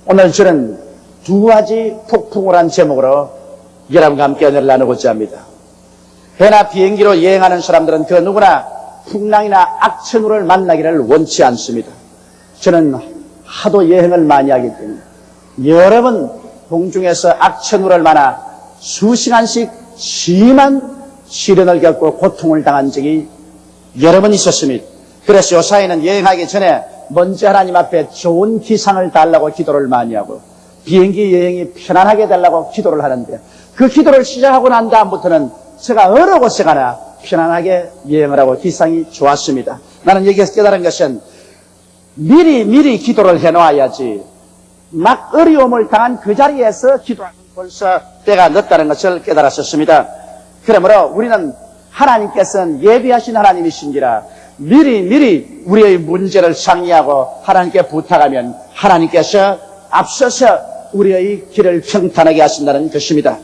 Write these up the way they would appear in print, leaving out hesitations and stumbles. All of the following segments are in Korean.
오늘 저는 두 가지 폭풍을 한 제목으로 여러분과 함께 은혜를 나누고자 합니다. 배나 비행기로 여행하는 사람들은 그 누구나 풍랑이나 악천후를 만나기를 원치 않습니다. 저는 하도 여행을 많이 하기 때문에 여러 번 공중에서 악천후를 만나 수시간씩 심한 시련을 겪고 고통을 당한 적이 여러 번 있었습니다. 그래서 요사이는 여행하기 전에 먼저 하나님 앞에 좋은 기상을 달라고 기도를 많이 하고 비행기 여행이 편안하게 달라고 기도를 하는데, 그 기도를 시작하고 난 다음부터는 제가 어느 곳에 가나 편안하게 여행을 하고 기상이 좋았습니다. 나는 여기서 깨달은 것은 미리 기도를 해놓아야지 막 어려움을 당한 그 자리에서 기도하면 벌써 때가 늦다는 것을 깨달았었습니다. 그러므로 우리는 하나님께서는 예비하신 하나님이신지라 미리 우리의 문제를 상의하고 하나님께 부탁하면 하나님께서 앞서서 우리의 길을 평탄하게 하신다는 것입니다.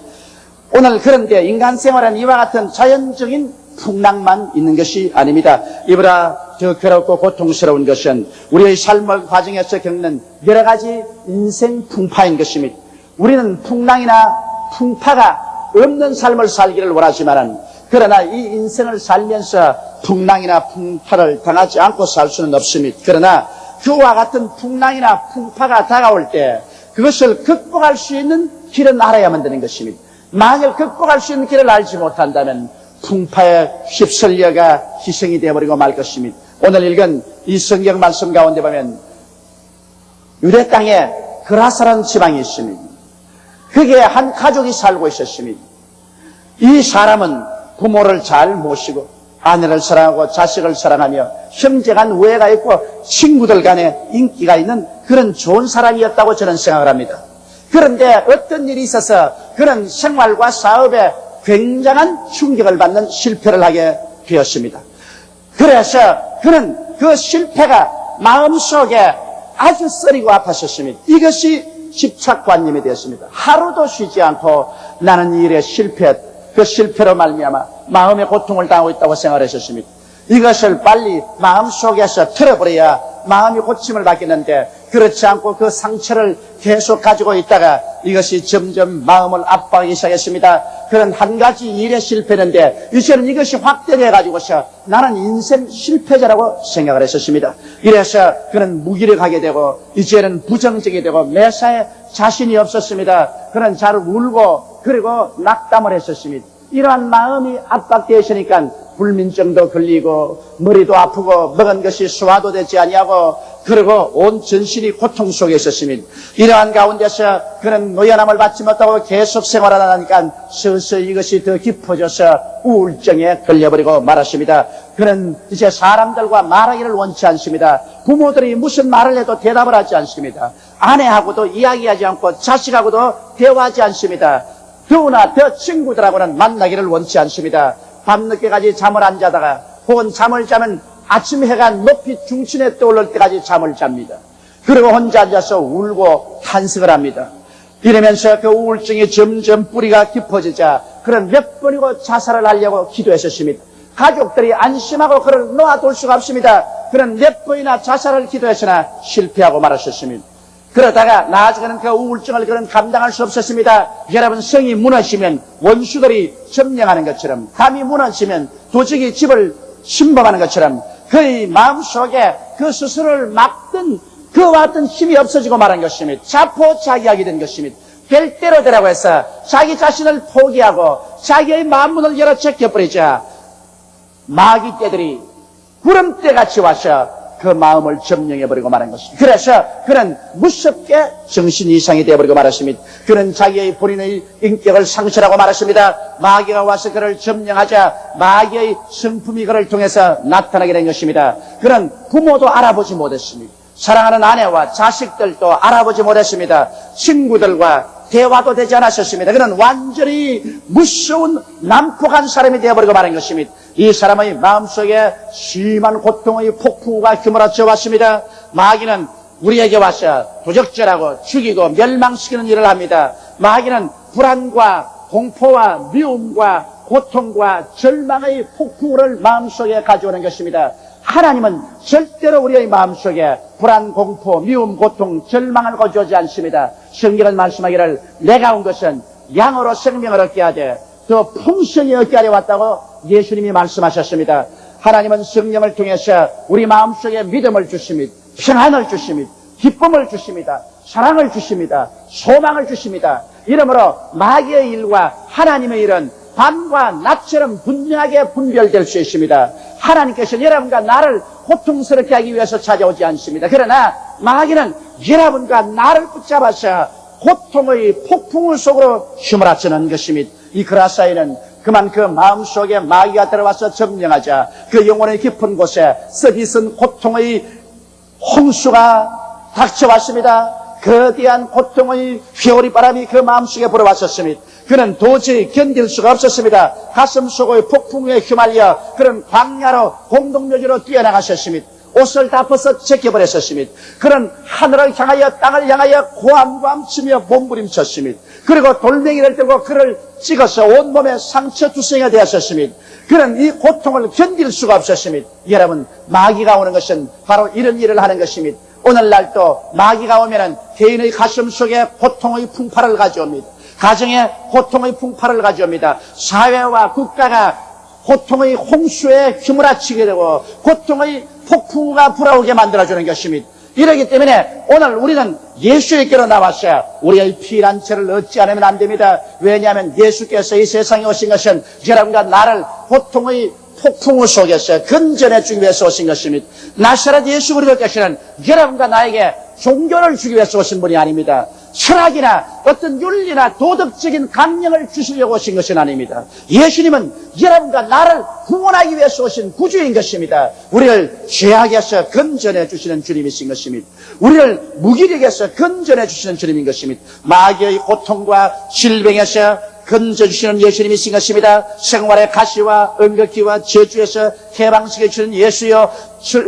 오늘 그런데 인간 생활은 이와 같은 자연적인 풍랑만 있는 것이 아닙니다. 이보다 더 괴롭고 고통스러운 것은 우리의 삶의 과정에서 겪는 여러 가지 인생 풍파인 것입니다. 우리는 풍랑이나 풍파가 없는 삶을 살기를 원하지만, 그러나 이 인생을 살면서 풍랑이나 풍파를 당하지 않고 살 수는 없습니다. 그러나 그와 같은 풍랑이나 풍파가 다가올 때 그것을 극복할 수 있는 길은 알아야만 되는 것입니다. 만일 극복할 수 있는 길을 알지 못한다면 풍파에 휩쓸려가 희생이 되어버리고 말 것입니다. 오늘 읽은 이 성경 말씀 가운데 보면 유대 땅에 그라사라는 지방이 있습니다. 거기에 한 가족이 살고 있었습니다. 이 사람은 부모를 잘 모시고 아내를 사랑하고 자식을 사랑하며 형제 간 우애가 있고 친구들 간에 인기가 있는 그런 좋은 사람이었다고 저는 생각을 합니다. 그런데 어떤 일이 있어서 그런 생활과 사업에 굉장한 충격을 받는 실패를 하게 되었습니다. 그래서 그는 그 실패가 마음속에 아주 쓰리고 아팠었습니다. 이것이 집착관념이 되었습니다. 하루도 쉬지 않고 나는 이 일에 실패했다. 그 실패로 말미암아 마음의 고통을 당하고 있다고 생각했었습니다. 이것을 빨리 마음속에서 틀어버려야 마음이 고침을 받겠는데, 그렇지 않고 그 상처를 계속 가지고 있다가 이것이 점점 마음을 압박하기 시작했습니다. 그런 한 가지 일에 실패했는데 이제는 이것이 확대돼 가지고서 나는 인생 실패자라고 생각을 했었습니다. 이래서 그는 무기력하게 되고 이제는 부정적이 되고 매사에 자신이 없었습니다. 그는 잘 울고 그리고 낙담을 했었습니다. 이러한 마음이 압박되어 있으니까 불면증도 걸리고 머리도 아프고 먹은 것이 소화도 되지 아니하고 그리고 온 전신이 고통 속에 있었습니다. 이러한 가운데서 그는 노연함을 받지 못하고 계속 생활하다 보니까 서서히 이것이 더 깊어져서 우울증에 걸려버리고 말았습니다. 그는 이제 사람들과 말하기를 원치 않습니다. 부모들이 무슨 말을 해도 대답을 하지 않습니다. 아내하고도 이야기하지 않고 자식하고도 대화하지 않습니다. 더구나 더 친구들하고는 만나기를 원치 않습니다. 밤늦게까지 잠을 안 자다가 혹은 잠을 자면 아침 해가 높이 중천에 떠오를 때까지 잠을 잡니다. 그리고 혼자 앉아서 울고 탄식을 합니다. 이러면서 그 우울증이 점점 뿌리가 깊어지자 그는 몇 번이고 자살을 하려고 기도했었습니다. 가족들이 안심하고 그를 놓아둘 수가 없습니다. 그는 몇 번이나 자살을 기도했으나 실패하고 말았었습니다. 그러다가 나중에는 그 우울증을 그는 감당할 수 없었습니다. 여러분, 성이 무너지면 원수들이 점령하는 것처럼, 담이 무너지면 도적이 집을 침범하는 것처럼 그의 마음속에 그 스스로를 막던 그와 같은 힘이 없어지고 말한 것입니다. 자포자기하게 된 것입니다. 될 대로 되라고 해서 자기 자신을 포기하고 자기의 마음문을 열어 제껴버리자 마귀 떼들이 구름대같이 와서 그 마음을 점령해버리고 말한 것입니다. 그래서 그는 무섭게 정신 이상이 되어버리고 말았습니다. 그는 자기의 본인의 인격을 상실하고 말았습니다. 마귀가 와서 그를 점령하자 마귀의 성품이 그를 통해서 나타나게 된 것입니다. 그는 부모도 알아보지 못했습니다. 사랑하는 아내와 자식들도 알아보지 못했습니다. 친구들과 대화도 되지 않았었습니다. 그는 완전히 무서운 난폭한 사람이 되어버리고 말한 것입니다. 이 사람의 마음속에 심한 고통의 폭풍우가 휘몰아쳐 왔습니다. 마귀는 우리에게 와서 도적질하고 죽이고 멸망시키는 일을 합니다. 마귀는 불안과 공포와 미움과 고통과 절망의 폭풍우를 마음속에 가져오는 것입니다. 하나님은 절대로 우리의 마음속에 불안, 공포, 미움, 고통, 절망을 거주하지 않습니다. 성경은 말씀하기를 내가 온 것은 양으로 생명을 얻게 하되 더 풍성히 얻게 하려 왔다고 예수님이 말씀하셨습니다. 하나님은 성령을 통해서 우리 마음속에 믿음을 주십니다. 평안을 주십니다. 기쁨을 주십니다. 사랑을 주십니다. 소망을 주십니다. 이러므로 마귀의 일과 하나님의 일은 밤과 낮처럼 분명하게 분별될 수 있습니다. 하나님께서는 여러분과 나를 고통스럽게 하기 위해서 찾아오지 않습니다. 그러나 마귀는 여러분과 나를 붙잡아서 고통의 폭풍 속으로 휘몰아치는 것입니다. 이 그라사이는 그만 그 마음속에 마귀가 들어와서 점령하자 그 영혼의 깊은 곳에 썩이쓴 고통의 홍수가 닥쳐왔습니다. 거대한 고통의 휘오리 바람이 그 마음속에 불어왔었습니다. 그는 도저히 견딜 수가 없었습니다. 가슴 속의 폭풍에 휘말려 그런 광야로 공동묘지로 뛰어나가셨습니다. 옷을 다 벗어 제껴버렸었습니다. 그런 하늘을 향하여 땅을 향하여 고함고함치며 몸부림쳤습니다. 그리고 돌멩이를 들고 그를 찍어서 온몸에 상처 투성이가 되었었습니다. 그는 이 고통을 견딜 수가 없었습니다. 여러분, 마귀가 오는 것은 바로 이런 일을 하는 것입니다. 오늘날도 마귀가 오면은 개인의 가슴 속에 고통의 풍파를 가져옵니다. 가정에 고통의 풍파를 가져옵니다. 사회와 국가가 고통의 홍수에 휘몰아치게 되고 고통의 폭풍우가 불어오게 만들어주는 것입니다. 이러기 때문에 오늘 우리는 예수에게로 나왔어요. 우리의 피란 죄를 얻지 않으면 안 됩니다. 왜냐하면 예수께서 이 세상에 오신 것은 여러분과 나를 고통의 폭풍우 속에서 건져내 주기 위해서 오신 것입니다. 나사렛 예수 그리스도께서는 여러분과 나에게 종교를 주기 위해서 오신 분이 아닙니다. 철학이나 어떤 윤리나 도덕적인 강령을 주시려고 오신 것은 아닙니다. 예수님은 여러분과 나를 구원하기 위해서 오신 구주인 것입니다. 우리를 죄악에서 건져내 주시는 주님이신 것입니다. 우리를 무기력에서 건져내 주시는 주님인 것입니다. 마귀의 고통과 질병에서 건져주시는 예수님이신 것입니다. 생활의 가시와 응급기와 저주에서 해방시켜 주는 예수여,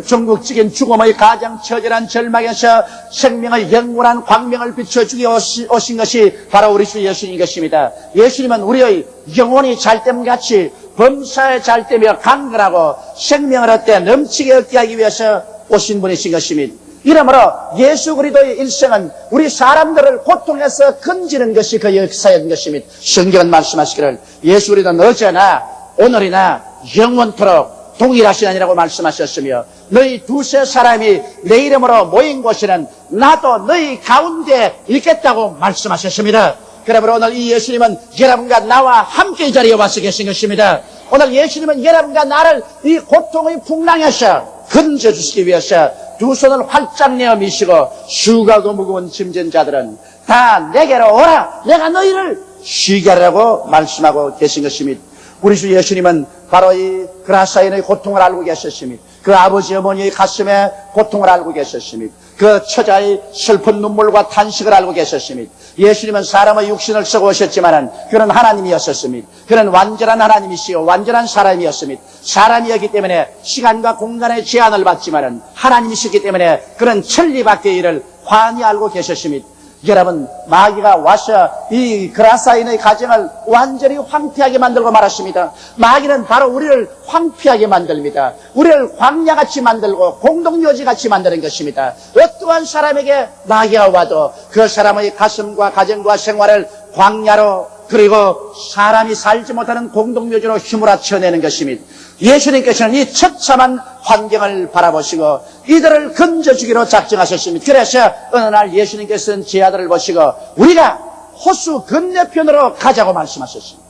전국적인 죽음의 가장 처절한 절망에서 생명의 영원한 광명을 비춰주기 오신 것이 바로 우리 주 예수님인 것입니다. 예수님은 우리의 영혼이 잘됨같이 범사에 잘되며 강건하고 생명을 얻되 넘치게 얻게 하기 위해서 오신 분이신 것입니다. 이러므로 예수 그리스도의 일생은 우리 사람들을 고통에서 건지는 것이 그 역사인 것입니다. 성경은 말씀하시기를 예수 그리스도는 어제나 오늘이나 영원토록 동일하시느니라고 말씀하셨으며 너희 두세 사람이 내 이름으로 모인 곳에는 나도 너희 가운데 있겠다고 말씀하셨습니다. 그러므로 오늘 이 예수님은 여러분과 나와 함께 이 자리에 와서 계신 것입니다. 오늘 예수님은 여러분과 나를 이 고통의 풍랑에서 건져주시기 위해서 두 손을 활짝 내어 미시고 수고하고 무거운 짐진 자들은 다 내게로 오라, 내가 너희를 쉬게 하라고 말씀하고 계신 것입니다. 우리 주 예수님은 바로 이 그라사인의 고통을 알고 계셨습니다. 그 아버지 어머니의 가슴에 고통을 알고 계셨습니다. 그 처자의 슬픈 눈물과 탄식을 알고 계셨습니다. 예수님은 사람의 육신을 쓰고 오셨지만은 그는 하나님이었습니다. 그는 완전한 하나님이시요 완전한 사람이었습니다. 사람이었기 때문에 시간과 공간의 제한을 받지만은 하나님이셨기 때문에 그는 천리밖의 일을 환히 알고 계셨습니다. 여러분, 마귀가 와서 이 그라사인의 가정을 완전히 황폐하게 만들고 말았습니다. 마귀는 바로 우리를 황폐하게 만듭니다. 우리를 광야같이 만들고 공동묘지같이 만드는 것입니다. 어떠한 사람에게 마귀가 와도 그 사람의 가슴과 가정과 생활을 광야로 그리고 사람이 살지 못하는 공동묘지로 휘몰아쳐내는 것입니다. 예수님께서는 이 처참한 환경을 바라보시고 이들을 건져주기로 작정하셨습니다. 그래서 어느 날 예수님께서는 제 아들을 보시고 우리가 호수 건너편으로 가자고 말씀하셨습니다.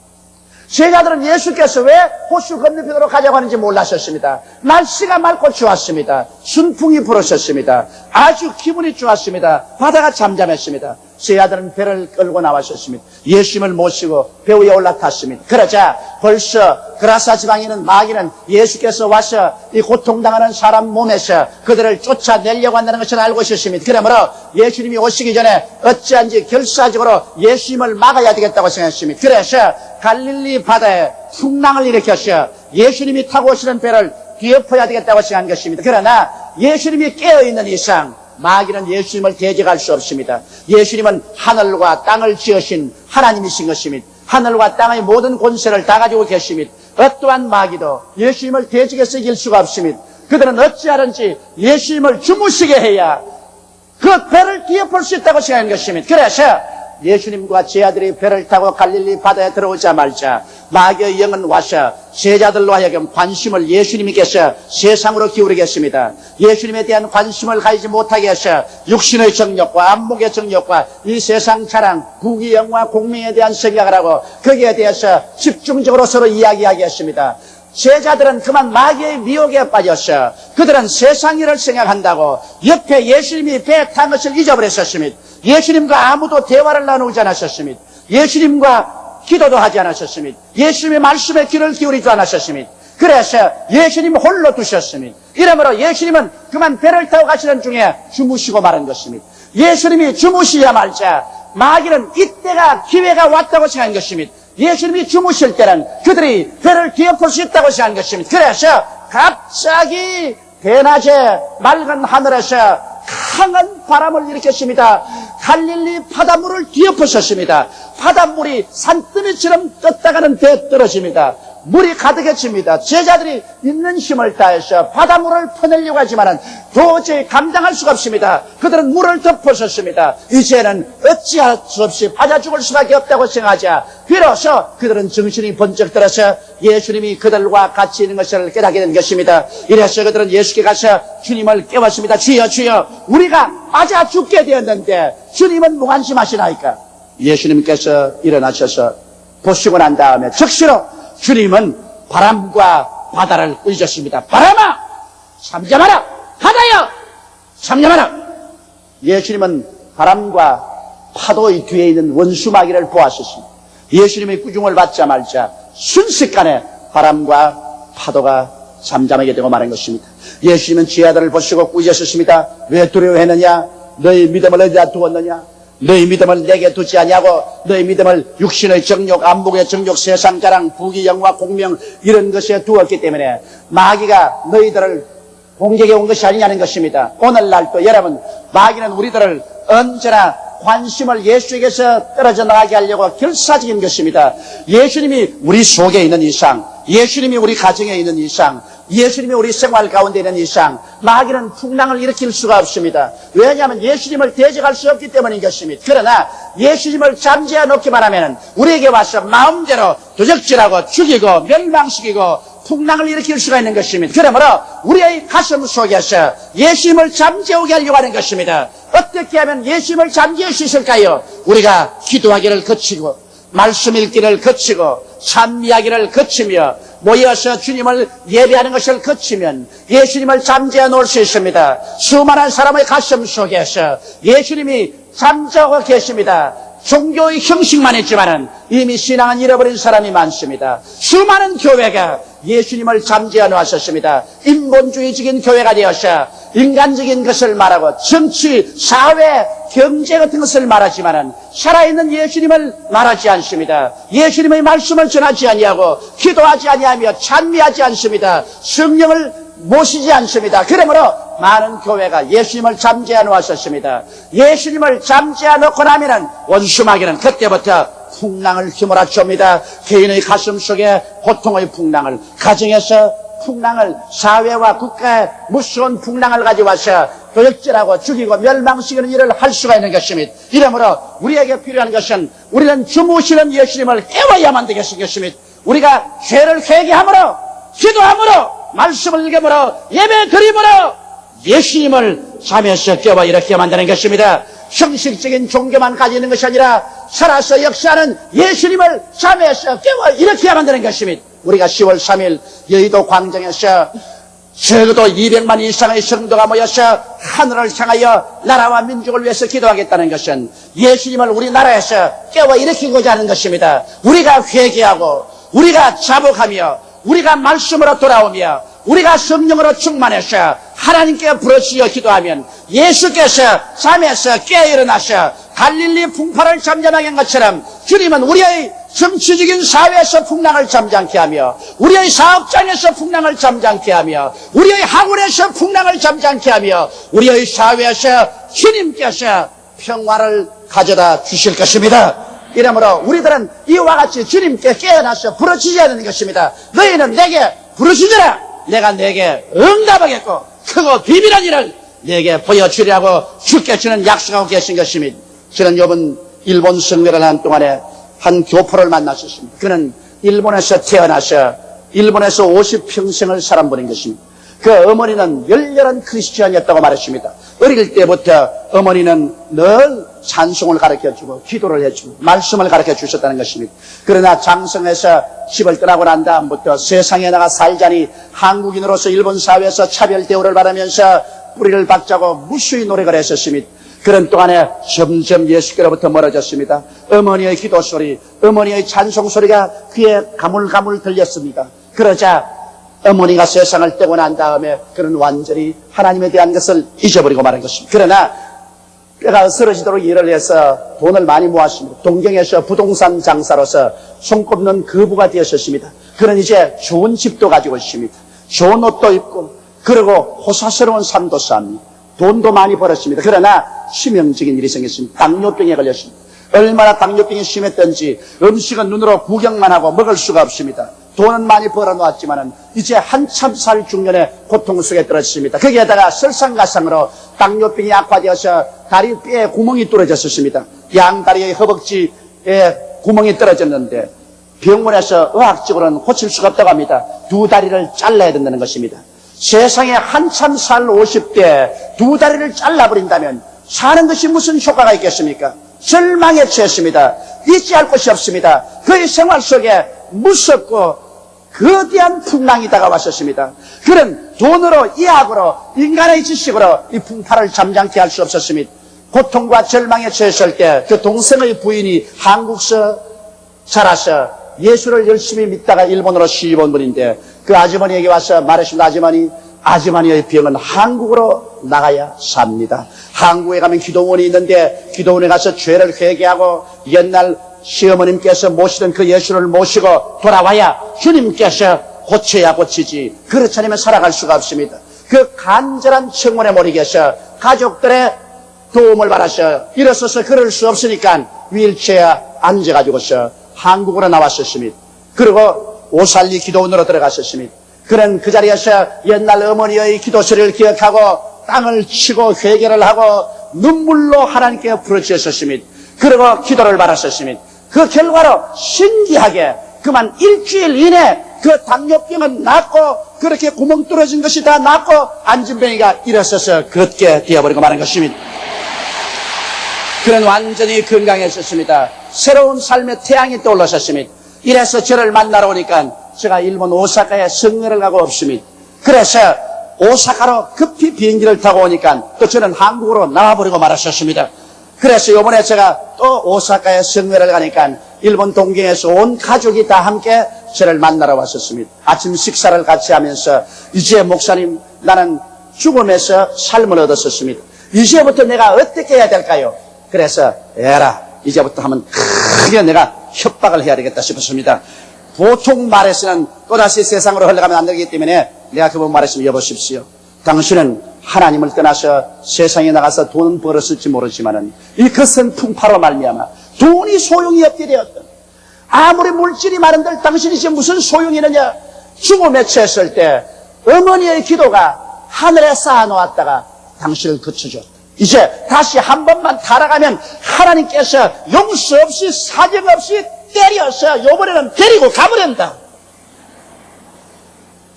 제 아들은 예수께서 왜 호수 건너편으로 가자고 하는지 몰랐었습니다. 날씨가 맑고 좋았습니다. 순풍이 불었었습니다. 아주 기분이 좋았습니다. 바다가 잠잠했습니다. 제 아들은 배를 끌고 나왔었습니다. 예수님을 모시고 배 위에 올라탔습니다. 그러자 벌써 그라사 지방에 있는 마귀는 예수께서 와서 이 고통당하는 사람 몸에서 그들을 쫓아내려고 한다는 것을 알고 있었습니다. 그러므로 예수님이 오시기 전에 어찌한지 결사적으로 예수님을 막아야 되겠다고 생각했습니다. 그래서 갈릴리 바다에 풍랑을 일으켰어요. 예수님이 타고 오시는 배를 뒤엎어야 되겠다고 생각한 것입니다. 그러나 예수님이 깨어있는 이상 마귀는 예수님을 대적할 수 없습니다. 예수님은 하늘과 땅을 지으신 하나님이신 것입니다. 하늘과 땅의 모든 권세를 다 가지고 계십니다. 어떠한 마귀도 예수님을 대적해서 이길 수가 없습니다. 그들은 어찌하든지 예수님을 주무시게 해야 그 배를 뒤엎을 수 있다고 생각하는 것입니다. 그래서 예수님과 제자들이 배를 타고 갈릴리 바다에 들어오자마자 마귀의 영은 와서 제자들로 하여금 관심을 예수님께서 세상으로 기울이게 했습니다. 예수님에 대한 관심을 가지지 못하게 해서 육신의 정욕과 안목의 정욕과 이 세상 자랑, 부귀, 영화, 공명에 대한 생각을 하고 거기에 대해서 집중적으로 서로 이야기하게 했습니다. 제자들은 그만 마귀의 미혹에 빠져서 그들은 세상 일을 생각한다고 옆에 예수님이 배 탄 것을 잊어버렸었습니다. 예수님과 아무도 대화를 나누지 않았었습니다. 예수님과 기도도 하지 않았었습니다. 예수님의 말씀에 귀를 기울이지 않았었습니다. 그래서 예수님 홀로 두셨습니다. 이러므로 예수님은 그만 배를 타고 가시는 중에 주무시고 마는 것입니다. 예수님이 주무시자 말자 마귀는 이때가 기회가 왔다고 생각한 것입니다. 예수님이 주무실 때는 그들이 배를 뒤엎을 수 있다고 생각한 것입니다. 그래서 갑자기 대낮에 맑은 하늘에서 강한 바람을 일으켰습니다. 갈릴리 바닷물을 뒤엎으셨습니다. 바닷물이 산더미처럼 떴다가는 배에 떨어집니다. 물이 가득해집니다. 제자들이 있는 힘을 다해서 바닷물을 퍼내려고 하지만 도저히 감당할 수가 없습니다. 그들은 물을 덮으셨습니다. 이제는 어찌할 수 없이 빠져 죽을 수밖에 없다고 생각하자 비로소 그들은 정신이 번쩍 들어서 예수님이 그들과 같이 있는 것을 깨닫게 된 것입니다. 이래서 그들은 예수께 가서 주님을 깨웠습니다. 주여 주여 우리가 빠져 죽게 되었는데 주님은 무관심하시나이까? 예수님께서 일어나셔서 보시고 난 다음에 즉시로 주님은 바람과 바다를 꾸짖으셨습니다. 바람아 잠잠하라. 바다여 잠잠하라. 예수님은 바람과 파도의 뒤에 있는 원수마귀를 보았었습니다. 예수님의 꾸중을 받자마자 순식간에 바람과 파도가 잠잠하게 되고 마는 것입니다. 예수님은 제자들을 보시고 꾸짖으셨습니다. 왜 두려워했느냐? 너희 믿음을 어디다 두었느냐? 너희 믿음을 내게 두지 아니하고 너희 믿음을 육신의 정욕, 안목의 정욕, 세상 자랑, 부귀, 영화, 공명 이런 것에 두었기 때문에 마귀가 너희들을 공격해 온 것이 아니냐는 것입니다. 오늘날도 여러분 마귀는 우리들을 언제나 관심을 예수에게서 떨어져 나가게 하려고 결사적인 것입니다. 예수님이 우리 속에 있는 이상, 예수님이 우리 가정에 있는 이상, 예수님이 우리 생활 가운데 있는 이상 마귀는 풍랑을 일으킬 수가 없습니다. 왜냐하면 예수님을 대적할 수 없기 때문인 것입니다. 그러나 예수님을 잠재워 놓기만 하면 우리에게 와서 마음대로 도적질하고 죽이고 멸망시키고 풍랑을 일으킬 수가 있는 것입니다. 그러므로 우리의 가슴 속에서 예수님을 잠재우게 하려고 하는 것입니다. 어떻게 하면 예수님을 잠재울 수 있을까요? 우리가 기도하기를 거치고 말씀 읽기를 거치고 찬미하기를 거치며 모여서 주님을 예배하는 것을 거치면 예수님을 잠재워 놓을 수 있습니다. 수많은 사람의 가슴 속에서 예수님이 잠자고 계십니다. 종교의 형식만 있지만은 이미 신앙은 잃어버린 사람이 많습니다. 수많은 교회가 예수님을 잠재워 놓았었습니다. 인본주의적인 교회가 되어서 인간적인 것을 말하고 정치, 사회, 경제 같은 것을 말하지만은 살아있는 예수님을 말하지 않습니다. 예수님의 말씀을 전하지 아니하고 기도하지 아니하며 찬미하지 않습니다. 성령을 모시지 않습니다. 그러므로 많은 교회가 예수님을 잠재워 놓았었습니다. 예수님을 잠재워 놓고 나면은 원수마귀는 그때부터 풍랑을 휘몰아칩니다. 개인의 가슴 속에 고통의 풍랑을, 가정에서 풍랑을, 사회와 국가의 무서운 풍랑을 가져와서 도적질하고 죽이고 멸망시키는 일을 할 수가 있는 것입니다. 이러므로 우리에게 필요한 것은 우리는 주무시는 예수님을 깨워야만 되겠습니다. 우리가 죄를 회개함으로, 기도함으로, 말씀을 읽음으로, 예배 드림으로 예수님을 잠에서 깨워 일으켜 만드는 것입니다. 형식적인 종교만 가지는 것이 아니라 살아서 역사하는 예수님을 잠에서 깨워 일으켜 만드는 것입니다. 우리가 10월 3일 여의도 광장에서 적어도 200만 이상의 성도가 모여서 하늘을 향하여 나라와 민족을 위해서 기도하겠다는 것은 예수님을 우리나라에서 깨워 일으키고자 하는 것입니다. 우리가 회개하고 우리가 자복하며 우리가 말씀으로 돌아오며 우리가 성령으로 충만해서 하나님께 부르짖어 기도하면 예수께서 잠에서 깨어 일어나셔 갈릴리 풍파를 잠잠하게 한 것처럼 주님은 우리의 정치적인 사회에서 풍랑을 잠잠케 하며 우리의 사업장에서 풍랑을 잠잠케 하며 우리의 학원에서 풍랑을 잠잠케 하며 우리의 사회에서 주님께서 평화를 가져다 주실 것입니다. 이러므로 우리들은 이와 같이 주님께 깨어나서 부르짖어야 하는 것입니다. 너희는 내게 부르짖으라. 내가 내게 응답하겠고 크고 비밀한 일을 내게 보여주리라고 주께서는 약속하고 계신 것입니다. 저는 이번 일본 성교를 하는 동안에 한 교포를 만났었습니다. 그는 일본에서 태어나서 일본에서 50평생을 살아버린 것입니다. 그 어머니는 열렬한 크리스찬이었다고 말했습니다. 어릴 때부터 어머니는 늘 찬송을 가르쳐주고 기도를 해주고 말씀을 가르쳐 주셨다는 것입니다. 그러나 장성에서 집을 떠나고 난 다음부터 세상에 나가 살자니 한국인으로서 일본 사회에서 차별 대우를 받으면서 뿌리를 박자고 무수히 노력을 했었습니다. 그런 동안에 점점 예수께로부터 멀어졌습니다. 어머니의 기도 소리, 어머니의 찬송 소리가 귀에 가물가물 들렸습니다. 그러자 어머니가 세상을 떼고 난 다음에 그는 완전히 하나님에 대한 것을 잊어버리고 말한 것입니다. 그러나 뼈가 쓰러지도록 일을 해서 돈을 많이 모았습니다. 동경에서 부동산 장사로서 손꼽는 거부가 되었습니다. 그는 이제 좋은 집도 가지고 있습니다. 좋은 옷도 입고 그리고 호사스러운 삶도 삽니다. 돈도 많이 벌었습니다. 그러나 치명적인 일이 생겼습니다. 당뇨병에 걸렸습니다. 얼마나 당뇨병이 심했던지 음식은 눈으로 구경만 하고 먹을 수가 없습니다. 돈은 많이 벌어놓았지만은 이제 한참 살 중년에 고통 속에 떨어졌습니다. 거기에다가 설상가상으로 당뇨병이 악화되어서 다리 뼈에 구멍이 뚫어졌습니다. 양다리의 허벅지에 구멍이 떨어졌는데 병원에서 의학적으로는 고칠 수가 없다고 합니다. 두 다리를 잘라야 된다는 것입니다. 세상에 한참 살 50대 두 다리를 잘라버린다면 사는 것이 무슨 효과가 있겠습니까? 절망에 처했습니다. 잊지 할 것이 없습니다. 그의 생활 속에 무섭고 거대한 풍랑이 다가왔었습니다. 그는 돈으로 이학으로 인간의 지식으로 이 풍파를 잠잠케 할 수 없었습니다. 고통과 절망에 처했을 때 그 동생의 부인이 한국서 자라서 예수를 열심히 믿다가 일본으로 시집온 분인데 그 아주머니에게 와서 말했습니다. 아주머니의 병은 한국으로 나가야 삽니다. 한국에 가면 기도원이 있는데 기도원에 가서 죄를 회개하고 옛날 시어머님께서 모시던 그 예수를 모시고 돌아와야 주님께서 고쳐야 고치지 그렇지 않으면 살아갈 수가 없습니다. 그 간절한 청원에 몰이 계셔 가족들의 도움을 받아서 일어서서 걸을 수 없으니까 휠체어에 앉아가지고서 한국으로 나왔었습니다. 그리고 오살리 기도원으로 들어갔었습니다. 그는 그 자리에서 옛날 어머니의 기도 소리를 기억하고 땅을 치고 회개를 하고 눈물로 하나님께 부르짖었습니다. 그리고 기도를 받았었습니다. 그 결과로 신기하게 그만 일주일 이내 그 당뇨병은 낫고 그렇게 구멍 뚫어진 것이 다 낫고 안진뱅이가 일어서서 걷게 되어버리고 마는 것입니다. 그는 완전히 건강했었습니다. 새로운 삶의 태양이 떠올랐었습니다. 이래서 저를 만나러 오니까 제가 일본 오사카에 성회를 가고 없습니다. 그래서 오사카로 급히 비행기를 타고 오니까 또 저는 한국으로 나와버리고 말았었습니다. 그래서 이번에 제가 또 오사카에 성회를 가니까 일본 동경에서 온 가족이 다 함께 저를 만나러 왔었습니다. 아침 식사를 같이 하면서 이제 목사님 나는 죽음에서 삶을 얻었었습니다. 이제부터 내가 어떻게 해야 될까요? 그래서 에라 이제부터 하면 크게 내가 협박을 해야 되겠다 싶었습니다. 보통 말에서는 또다시 세상으로 흘러가면 안 되기 때문에 내가 그분 말했으면 여보십시오. 당신은 하나님을 떠나서 세상에 나가서 돈은 벌었을지 모르지만은 이 거센 풍파로 말미암아 돈이 소용이 없게 되었다. 아무리 물질이 많은들 당신이 지금 무슨 소용이 있느냐. 죽음에 처했을 때 어머니의 기도가 하늘에 쌓아놓았다가 당신을 거쳐줬다. 이제 다시 한 번만 타락하면 하나님께서 용서 없이 사정 없이 때려서 이번에는 데리고 가버린다.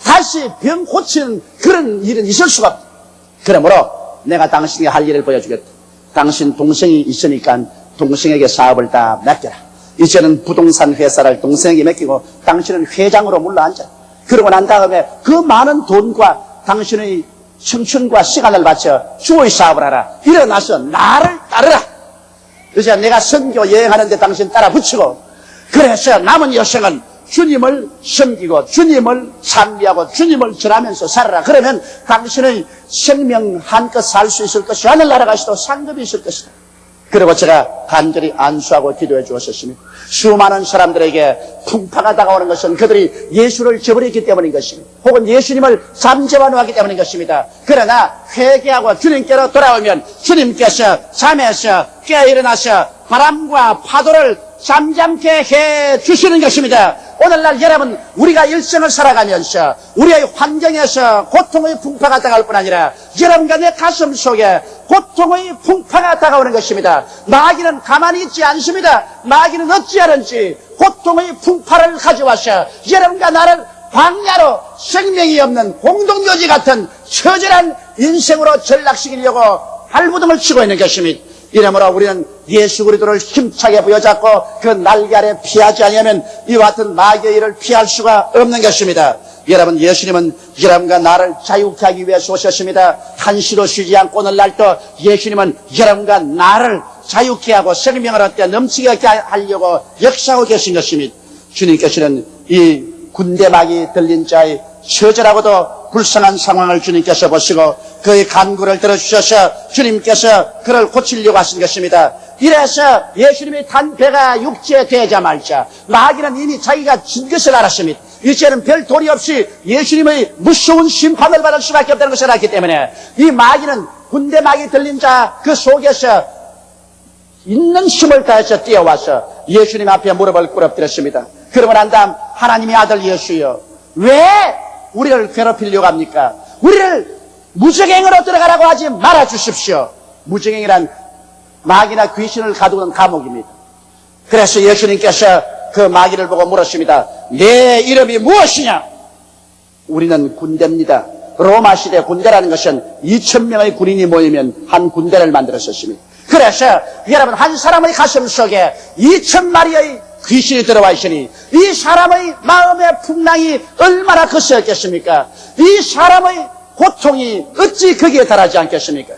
다시 병 고치는 그런 일은 있을 수가 없다. 그러므로 내가 당신에게 할 일을 보여주겠다. 당신 동생이 있으니까 동생에게 사업을 다 맡겨라. 이제는 부동산 회사를 동생에게 맡기고 당신은 회장으로 물러앉아. 그러고 난 다음에 그 많은 돈과 당신의 청춘과 시간을 바쳐 주의 사업을 하라. 일어나서 나를 따르라. 이제 내가 선교 여행하는데 당신 따라 붙이고 그래서 남은 여생은 주님을 섬기고 주님을 찬미하고 주님을 전하면서 살아라. 그러면 당신의 생명 한껏 살 수 있을 것이고 하늘나라 가시도 상급이 있을 것이다. 그리고 제가 간절히 안수하고 기도해 주었습니다. 수많은 사람들에게 풍파가 다가오는 것은 그들이 예수를 저버렸기 때문인 것입니다. 혹은 예수님을 잠재워 놓았기 때문인 것입니다. 그러나 회개하고 주님께로 돌아오면 주님께서 잠에서 깨어 일어나서 바람과 파도를 잠잠케 해 주시는 것입니다. 오늘날 여러분, 우리가 일생을 살아가면서 우리의 환경에서 고통의 풍파가 다가올 뿐 아니라 여러분과 내 가슴 속에 고통의 풍파가 다가오는 것입니다. 마귀는 가만히 있지 않습니다. 마귀는 어찌하는지 고통의 풍파를 가져와서 여러분과 나를 광야로 생명이 없는 공동묘지 같은 처절한 인생으로 전락시키려고 발부둥을 치고 있는 것입니다. 이러므로 우리는 예수 그리스도를 힘차게 부여잡고 그 날개 아래 피하지 않으면 이와 같은 마귀의 일을 피할 수가 없는 것입니다. 여러분, 예수님은 여러분과 나를 자유케 하기 위해서 오셨습니다. 한시도 쉬지 않고 오늘날도 예수님은 여러분과 나를 자유케 하고 생명을 얻게 넘치게 하려고 역사하고 계신 것입니다. 주님께서는 이 군대막이 들린 자의 처절하고도 불쌍한 상황을 주님께서 보시고 그의 간구를 들어주셔서 주님께서 그를 고치려고 하신 것입니다. 이래서 예수님이 탄 배가 육지에 되자 말자 마귀는 이미 자기가 진 것을 알았습니다. 이제는 별 도리 없이 예수님의 무서운 심판을 받을 수밖에 없다는 것을 알았기 때문에 이 마귀는 군대막이 들린 자 그 속에서 있는 힘을 다해서 뛰어와서 예수님 앞에 무릎을 꿇어뜨렸습니다. 그러고 난 다음 하나님의 아들 예수여, 왜 우리를 괴롭히려고 합니까? 우리를 무적행으로 들어가라고 하지 말아 주십시오. 무적행이란 마귀나 귀신을 가두는 감옥입니다. 그래서 예수님께서 그 마귀를 보고 물었습니다. 내 이름이 무엇이냐? 우리는 군대입니다. 로마 시대 군대라는 것은 2,000명의 군인이 모이면 한 군대를 만들었었습니다. 그래서 여러분, 한 사람의 가슴 속에 2,000마리의 귀신이 들어와 있으니 이 사람의 마음의 풍랑이 얼마나 거세었겠습니까? 이 사람의 고통이 어찌 거기에 달하지 않겠습니까?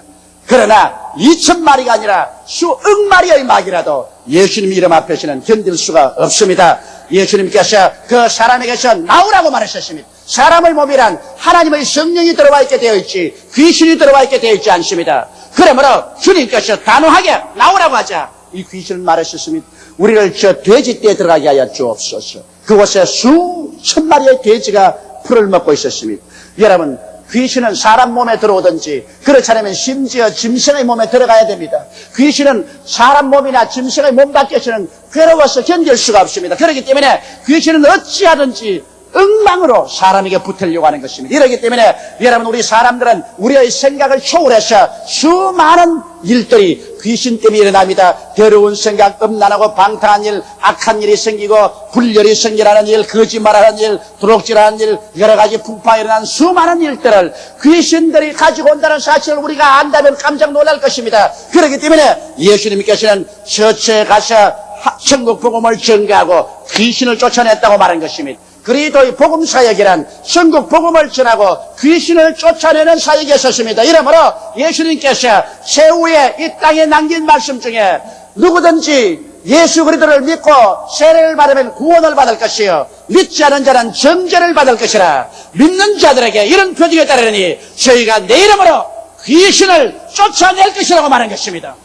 그러나 2,000마리가 아니라 수억 마리의 마귀라도 예수님 이름 앞에서는 견딜 수가 없습니다. 예수님께서 그 사람에게서 나오라고 말하셨습니다. 사람의 몸이란 하나님의 성령이 들어와 있게 되어 있지 귀신이 들어와 있게 되어 있지 않습니다. 그러므로 주님께서 단호하게 나오라고 하자 이 귀신을 말하셨습니다. 우리를 저 돼지떼에 들어가게 하여 주옵소서. 그곳에 수천 마리의 돼지가 풀을 먹고 있었습니다. 여러분, 귀신은 사람 몸에 들어오든지 그렇지 않으면 심지어 짐승의 몸에 들어가야 됩니다. 귀신은 사람 몸이나 짐승의 몸 밖에서는 괴로워서 견딜 수가 없습니다. 그렇기 때문에 귀신은 어찌하든지 엉망으로 사람에게 붙으려고 하는 것입니다. 이렇기 때문에 여러분, 우리 사람들은 우리의 생각을 초월해서 수많은 일들이 귀신 때문에 일어납니다. 더러운 생각, 음란하고 방탕한 일, 악한 일이 생기고 불열이 생기라는 일, 거짓말하는 일, 도둑질하는 일, 여러 가지 풍파가 일어난 수많은 일들을 귀신들이 가지고 온다는 사실을 우리가 안다면 깜짝 놀랄 것입니다. 그렇기 때문에 예수님께서는 처처에 가서 천국 복음을 전가하고 귀신을 쫓아냈다고 말한 것입니다. 그리스도의 복음 사역이란 천국 복음을 전하고 귀신을 쫓아내는 사역이었습니다. 이러므로 예수님께서 세후에 이 땅에 남긴 말씀 중에 누구든지 예수 그리스도를 믿고 세례를 받으면 구원을 받을 것이요 믿지 않은 자는 정죄를 받을 것이라. 믿는 자들에게 이런 표징이 따르니 저희가 내 이름으로 귀신을 쫓아낼 것이라고 말한 것입니다.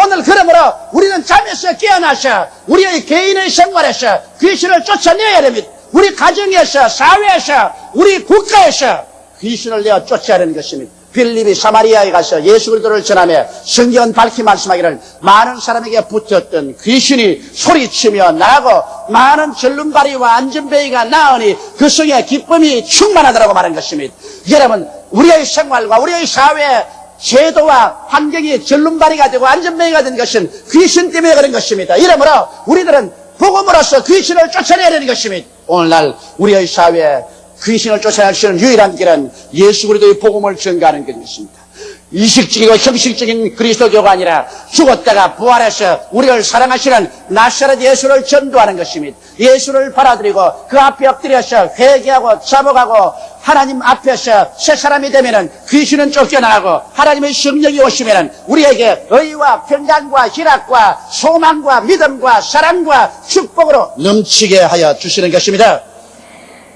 오늘 그러므로 우리는 잠에서 깨어나서 우리의 개인의 생활에서 귀신을 쫓아내야 됩니다. 우리 가정에서, 사회에서, 우리 국가에서 귀신을 내어 쫓아야 하는 것입니다. 빌립이 사마리아에 가서 예수 그리스도를 전하며 성경은 밝히 말씀하기를 많은 사람에게 붙었던 귀신이 소리치며 나고 많은 절름발이와 안전뱅이가 나으니 그 속에 기쁨이 충만하더라고 말한 것입니다. 여러분, 우리의 생활과 우리의 사회 제도와 환경이 절름발이가 되고 안전뱅이가 된 것은 귀신 때문에 그런 것입니다. 이러므로 우리들은 복음으로써 귀신을 쫓아내야 되는 것입니다. 오늘날 우리의 사회에 귀신을 쫓아낼 수 있는 유일한 길은 예수 그리스도의 복음을 전가하는 것입니다. 이식적이고 형식적인 그리스도교가 아니라 죽었다가 부활해서 우리를 사랑하시는 나사렛 예수를 전도하는 것입니다. 예수를 받아들이고 그 앞에 엎드려서 회개하고 자복하고 하나님 앞에서 새 사람이 되면은 귀신은 쫓겨나고 하나님의 성령이 오시면은 우리에게 의와 평강과 희락과 소망과 믿음과 사랑과 축복으로 넘치게 하여 주시는 것입니다.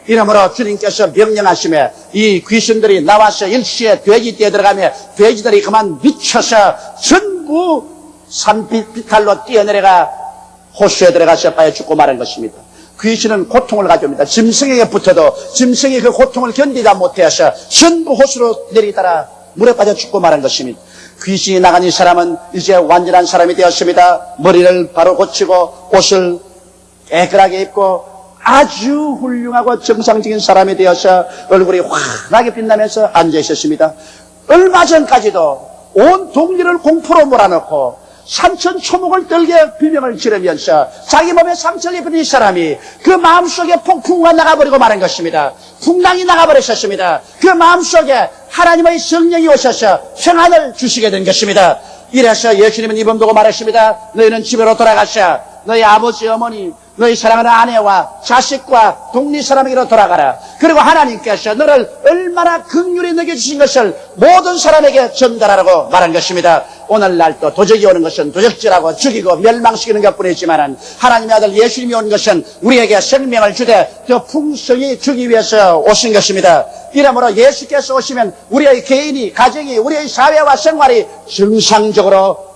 이러므로 주님께서 명령하시며 이 귀신들이 나와서 일시에 돼지떼에 들어가며 돼지들이 그만 미쳐서 전부 산비탈로 뛰어내려가 호수에 들어가서 빠져 죽고 마는 것입니다. 귀신은 고통을 가져옵니다. 짐승에게 붙어도 짐승이 그 고통을 견디다 못해서 전부 호수로 내리따라 물에 빠져 죽고 마는 것입니다. 귀신이 나간 이 사람은 이제 완전한 사람이 되었습니다. 머리를 바로 고치고 옷을 깨끗하게 입고 아주 훌륭하고 정상적인 사람이 되어서 얼굴이 환하게 빛나면서 앉아 있었습니다. 얼마 전까지도 온 동리를 공포로 몰아넣고 산천초목을 떨게 비명을 지르면서 자기 몸에 상처를 입은 이 사람이 그 마음속에 폭풍우가 나가버리고 마는 것입니다. 풍랑이 나가버렸었습니다. 그 마음속에 하나님의 성령이 오셔서 평안을 주시게 된 것입니다. 이래서 예수님은 이번 보고 말했습니다. 너희는 집으로 돌아가셔. 너희 아버지, 어머니, 너희 사랑하는 아내와 자식과 동리 사람에게로 돌아가라. 그리고 하나님께서 너를 얼마나 긍휼히 여겨주신 것을 모든 사람에게 전달하라고 말한 것입니다. 오늘날도 도적이 오는 것은 도적질하고 죽이고 멸망시키는 것뿐이지만 하나님의 아들 예수님이 온 것은 우리에게 생명을 주되 더 풍성히 주기 위해서 오신 것입니다. 이러므로 예수께서 오시면 우리의 개인이, 가정이, 우리의 사회와 생활이 정상적으로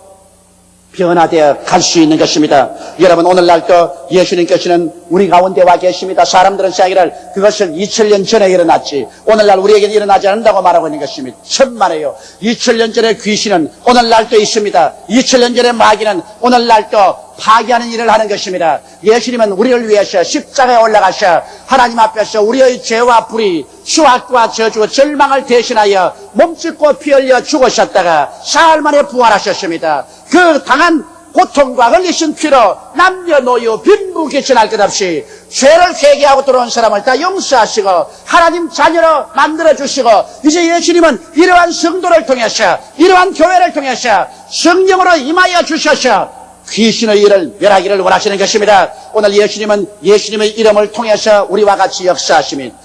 변화되어 갈 수 있는 것입니다. 여러분, 오늘날도 예수님께서는 우리 가운데 와 계십니다. 사람들은 생각하기를 그것은 2000년 전에 일어났지 오늘날 우리에게는 일어나지 않는다고 말하고 있는 것입니다. 천만에요. 2000년 전의 귀신은 오늘날도 있습니다. 2000년 전의 마귀는 오늘날도 파괴하는 일을 하는 것입니다. 예수님은 우리를 위해서 십자가에 올라가셔 하나님 앞에서 우리의 죄와 불의, 수학과 저주, 절망을 대신하여 몸짓고 피 흘려 죽으셨다가 사흘 만에 부활하셨습니다. 그 당한 고통과 흘리신 피로 남녀노소 빈부귀천할 것 없이 죄를 회개하고 들어온 사람을 다 용서하시고 하나님 자녀로 만들어주시고 이제 예수님은 이러한 성도를 통해서 이러한 교회를 통해서 성령으로 임하여 주셔서 귀신의 일을 멸하기를 원하시는 것입니다. 오늘 예수님은 예수님의 이름을 통해서 우리와 같이 역사하십니다.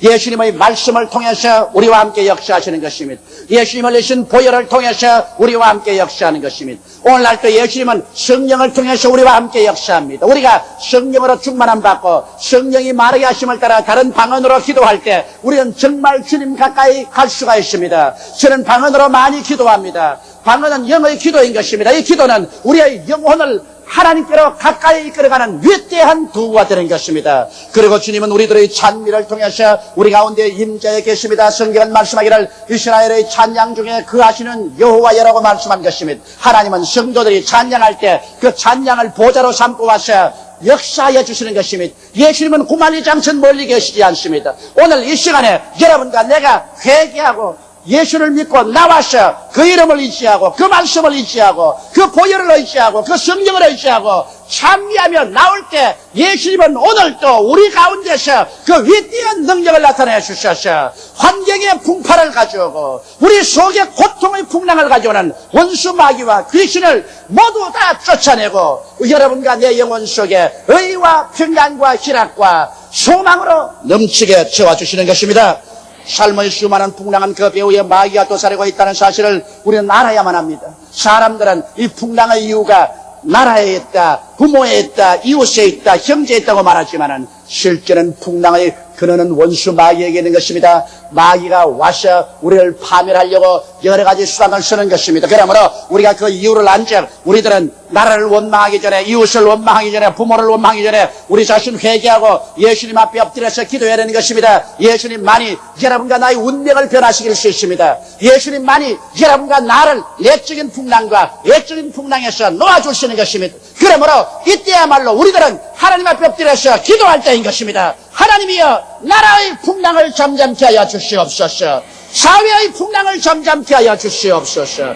예수님의 말씀을 통해서 우리와 함께 역사하시는 것입니다. 예수님을 내신 보혈을 통해서 우리와 함께 역사하는 것입니다. 오늘날도 예수님은 성령을 통해서 우리와 함께 역사합니다. 우리가 성령으로 충만함 받고 성령이 말하게 하심을 따라 다른 방언으로 기도할 때 우리는 정말 주님 가까이 갈 수가 있습니다. 저는 방언으로 많이 기도합니다. 방언은 영의 기도인 것입니다. 이 기도는 우리의 영혼을 하나님께로 가까이 이끌어가는 위대한 도구가 되는 것입니다. 그리고 주님은 우리들의 찬미를 통해서 우리 가운데 임재해 계십니다. 성경은 말씀하기를 이스라엘의 찬양 중에 거하시는 여호와여라고 말씀한 것입니다. 하나님은 성도들이 찬양할 때 그 찬양을 보좌로 삼고 와서 역사하여 주시는 것입니다. 예수님은 구만리 장천 멀리 계시지 않습니다. 오늘 이 시간에 여러분과 내가 회개하고 예수를 믿고 나와서 그 이름을 의지하고 그 말씀을 의지하고 그 보혈을 의지하고 그 성령을 의지하고 참여하며 나올 때 예수님은 오늘도 우리 가운데서 그 위대한 능력을 나타내 주셔서 환경의 풍파를 가져오고 우리 속에 고통의 풍랑을 가져오는 원수 마귀와 귀신을 모두 다 쫓아내고 여러분과 내 영혼 속에 의와 평강과 희락과 소망으로 넘치게 채워주시는 것입니다. 삶의 수많은 풍랑은 그 배후에 마귀가 도사리고 있다는 사실을 우리는 알아야만 합니다. 사람들은 이 풍랑의 이유가 나라에 있다, 부모에 있다, 이웃에 있다, 형제에 있다고 말하지만은 실제는 풍랑의 근원은 원수 마귀에게 있는 것입니다. 마귀가 와서 우리를 파멸하려고 여러 가지 수단을 쓰는 것입니다. 그러므로 우리가 그 이유를 안적 우리들은 나라를 원망하기 전에, 이웃을 원망하기 전에, 부모를 원망하기 전에 우리 자신 회개하고 예수님 앞에 엎드려서 기도해야 되는 것입니다. 예수님만이 여러분과 나의 운명을 변화시킬 수 있습니다. 예수님만이 여러분과 나를 내적인 풍랑과 외적인 풍랑에서 놓아줄 수 있는 것입니다. 그러므로 이때야말로 우리들은 하나님 앞에 엎드려서 기도할 때인 것입니다. 하나님이여 나라의 풍랑을 잠잠케 하여 주시옵소서. 사회의 풍랑을 잠잠케 하여 주시옵소서.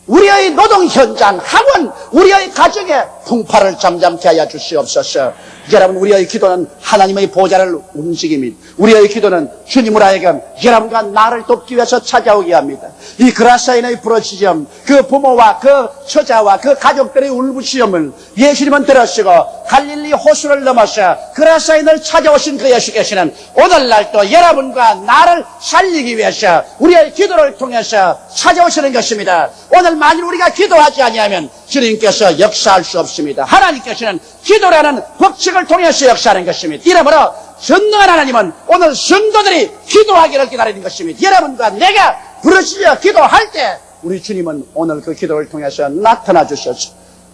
우리의 노동 현장, 학원, 우리의 가정의 풍파를 잠잠케 하여 주시옵소서. 여러분, 우리의 기도는 하나님의 보좌를 움직입니다. 우리의 기도는 주님을 하여금 여러분과 나를 돕기 위해서 찾아오게 합니다. 이 그라사인의 부르짖음, 그 부모와 그 처자와 그 가족들의 울부짖음을 예수님은 들으시고 갈릴리 호수를 넘어서 그라사인을 찾아오신 그 예수께서는 오늘날도 여러분과 나를 살리기 위해서 우리의 기도를 통해서 찾아오시는 것입니다. 오늘 만일 우리가 기도하지 아니하면 주님께서 역사할 수 없습니다. 하나님께서는 기도라는 법칙을 통해서 역사하는 것입니다. 이러므로 전능한 하나님은 오늘 성도들이 기도하기를 기다리는 것입니다. 여러분과 내가 부르짖어 기도할 때 우리 주님은 오늘 그 기도를 통해서 나타나 주셔서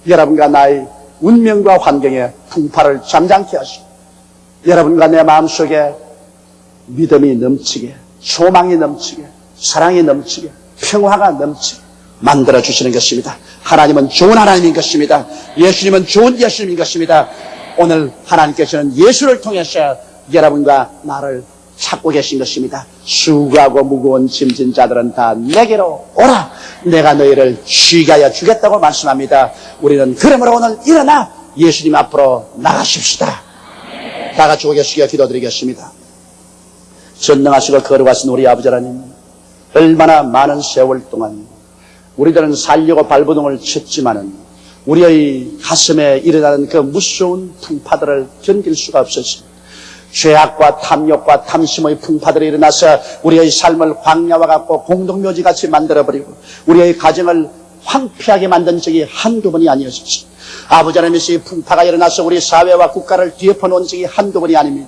여러분과 나의 운명과 환경의 풍파를 잠잠케 하시고 여러분과 내 마음속에 믿음이 넘치게, 소망이 넘치게, 사랑이 넘치게, 평화가 넘치게 만들어주시는 것입니다. 하나님은 좋은 하나님인 것입니다. 예수님은 좋은 예수님인 것입니다. 오늘 하나님께서는 예수를 통해서 여러분과 나를 찾고 계신 것입니다. 수고하고 무거운 짐진 자들은 다 내게로 오라. 내가 너희를 쉬게 하여 주겠다고 말씀합니다. 우리는 그러므로 오늘 일어나 예수님 앞으로 나가십시다. 다 같이 고개 숙여 기도드리겠습니다. 전능하시고 거룩하신 우리 아버지 하나님, 얼마나 많은 세월 동안 우리들은 살려고 발버둥을 쳤지만은 우리의 가슴에 일어나는 그 무서운 풍파들을 견딜 수가 없었습니다. 죄악과 탐욕과 탐심의 풍파들이 일어나서 우리의 삶을 광야와 같고 공동묘지같이 만들어버리고 우리의 가정을 황폐하게 만든 적이 한두 번이 아니었습니다. 아버지 하나님이시 풍파가 일어나서 우리 사회와 국가를 뒤엎어 놓은 적이 한두 번이 아닙니다.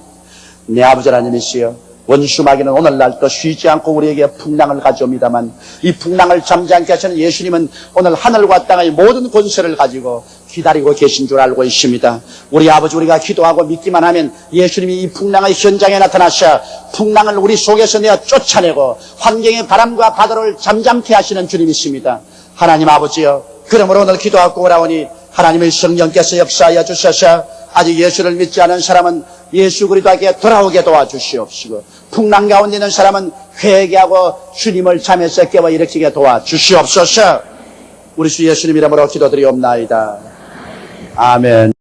내 아버지 하나님이시여, 원수 마귀는 오늘날도 쉬지 않고 우리에게 풍랑을 가져옵니다만 이 풍랑을 잠지 않게 하시는 예수님은 오늘 하늘과 땅의 모든 권세를 가지고 기다리고 계신 줄 알고 있습니다. 우리 아버지, 우리가 기도하고 믿기만 하면 예수님이 이 풍랑의 현장에 나타나셔 풍랑을 우리 속에서 내어 쫓아내고 환경의 바람과 파도를 잠잠케 하시는 주님이십니다. 하나님 아버지여, 그러므로 오늘 기도하고 오라오니 하나님의 성령께서 역사하여 주셔서 아직 예수를 믿지 않은 사람은 예수 그리스도에게 돌아오게 도와주시옵시고, 풍랑 가운데 있는 사람은 회개하고 주님을 잠에서 깨워 일으키게 도와주시옵소서. 우리 주 예수님 이름으로 기도드리옵나이다. 아멘.